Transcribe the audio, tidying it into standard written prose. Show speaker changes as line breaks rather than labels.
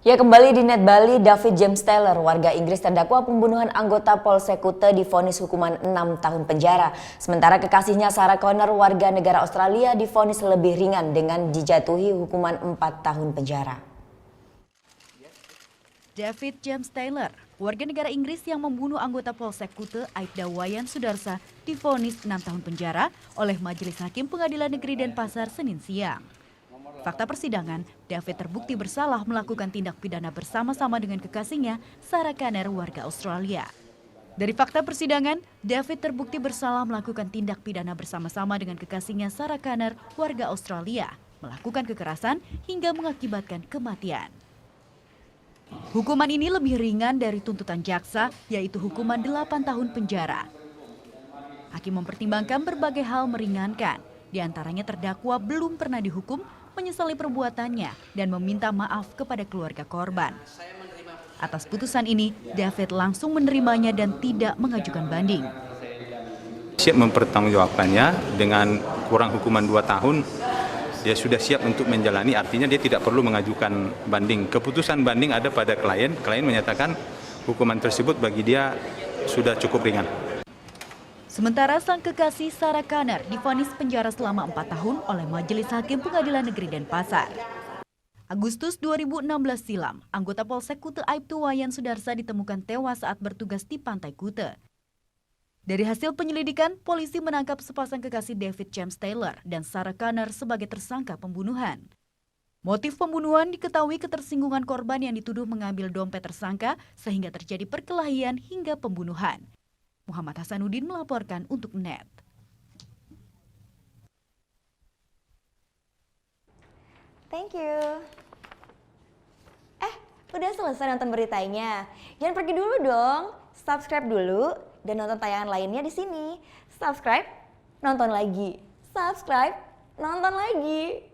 Ya, kembali di Net Bali, David James Taylor, warga Inggris terdakwa pembunuhan anggota Polsek Kute divonis hukuman 6 tahun penjara. Sementara kekasihnya Sarah Connor, warga negara Australia, divonis lebih ringan dengan dijatuhi hukuman 4 tahun penjara.
David James Taylor, warga negara Inggris yang membunuh anggota Polsek Kute Aibda Wayan Sudarsa, divonis 6 tahun penjara oleh Majelis Hakim Pengadilan Negeri Denpasar Senin siang. Fakta persidangan, David terbukti bersalah melakukan tindak pidana bersama-sama dengan kekasihnya, Sarah Connor, warga Australia. Dari fakta persidangan, David terbukti bersalah melakukan tindak pidana bersama-sama dengan kekasihnya, Sarah Connor, warga Australia, melakukan kekerasan hingga mengakibatkan kematian. Hukuman ini lebih ringan dari tuntutan jaksa, yaitu hukuman 8 tahun penjara. Hakim mempertimbangkan berbagai hal meringankan, diantaranya terdakwa belum pernah dihukum, menyesali perbuatannya, dan meminta maaf kepada keluarga korban. Atas putusan ini, David langsung menerimanya dan tidak mengajukan banding.
Siap mempertanggungjawabkannya dengan kurang hukuman 2 tahun, dia sudah siap untuk menjalani, artinya dia tidak perlu mengajukan banding. Keputusan banding ada pada klien menyatakan hukuman tersebut bagi dia sudah cukup ringan.
Sementara sang kekasih Sarah Connor divonis penjara selama 4 tahun oleh Majelis Hakim Pengadilan Negeri Denpasar. Agustus 2016 silam, anggota Polsek Kute Aibda Wayan Sudarsa ditemukan tewas saat bertugas di Pantai Kute. Dari hasil penyelidikan, polisi menangkap sepasang kekasih David James Taylor dan Sarah Connor sebagai tersangka pembunuhan. Motif pembunuhan diketahui ketersinggungan korban yang dituduh mengambil dompet tersangka sehingga terjadi perkelahian hingga pembunuhan. Muhammad Hasanuddin melaporkan untuk NET.
Thank you. Udah selesai nonton beritanya? Jangan pergi dulu dong. Subscribe dulu dan nonton tayangan lainnya di sini. Subscribe, nonton lagi. Subscribe, nonton lagi.